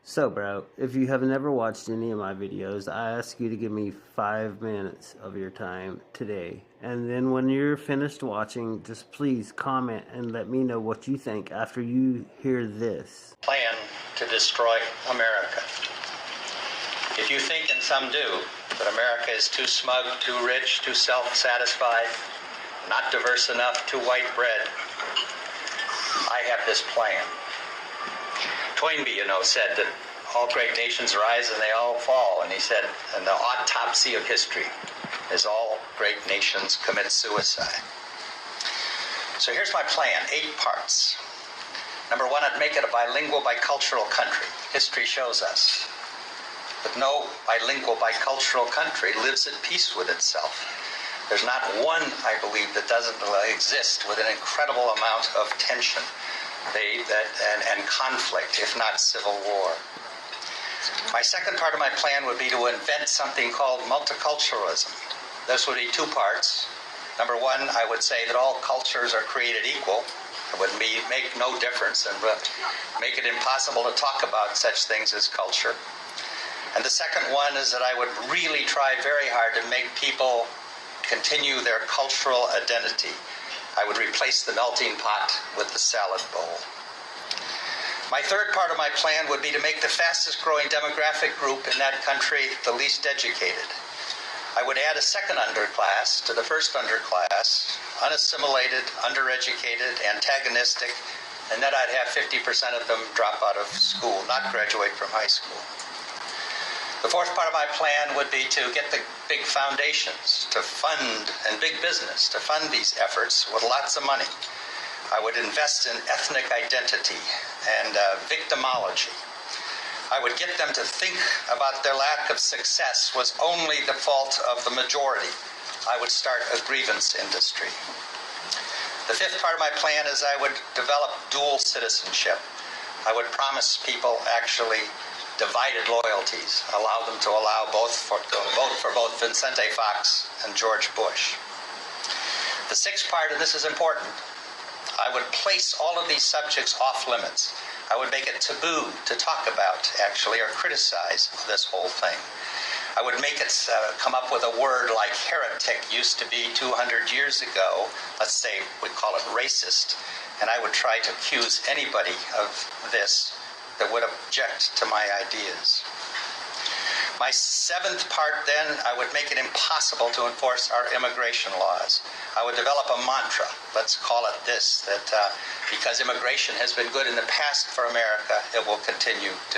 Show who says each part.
Speaker 1: So, bro, if you have never watched any of my videos, I ask you to give me 5 minutes of your time today. And then when you're finished watching, just please comment and let me know what you think after you hear this.
Speaker 2: Plan to destroy America. If you think, and some do, that America is too smug, too rich, too self-satisfied, not diverse enough, too white bread, I have this plan. Toynbee, said that all great nations rise and they all fall. And he said, and the autopsy of history is all great nations commit suicide. So here's my plan, 8 parts. Number 1, I'd make it a bilingual, bicultural country. History shows us that no bilingual, bicultural country lives at peace with itself. There's not one, I believe, that doesn't exist with an incredible amount of tension and conflict, if not civil war. My second part of my plan would be to invent something called multiculturalism. This would be 2 parts. Number 1, I would say that all cultures are created equal. It would make no difference and make it impossible to talk about such things as culture. And the second one is that I would really try very hard to make people continue their cultural identity. I would replace the melting pot with the salad bowl. My third part of my plan would be to make the fastest growing demographic group in that country the least educated. I would add a second underclass to the first underclass, unassimilated, undereducated, antagonistic, and then I'd have 50% of them drop out of school, not graduate from high school. The fourth part of my plan would be to get the big foundations to fund, and big business to fund these efforts with lots of money. I would invest in ethnic identity and victimology. I would get them to think about their lack of success was only the fault of the majority. I would start a grievance industry. The fifth part of my plan is I would develop dual citizenship. I would promise people actually divided loyalties, allow them to vote for both Vicente Fox and George Bush. The sixth part, and this is important, I would place all of these subjects off limits. I would make it taboo to talk about, actually, or criticize this whole thing. I would make it come up with a word like heretic used to be 200 years ago. Let's say we call it racist. And I would try to accuse anybody of this that would object to my ideas. My seventh part, then, I would make it impossible to enforce our immigration laws. I would develop a mantra, let's call it this, that because immigration has been good in the past for America, it will continue to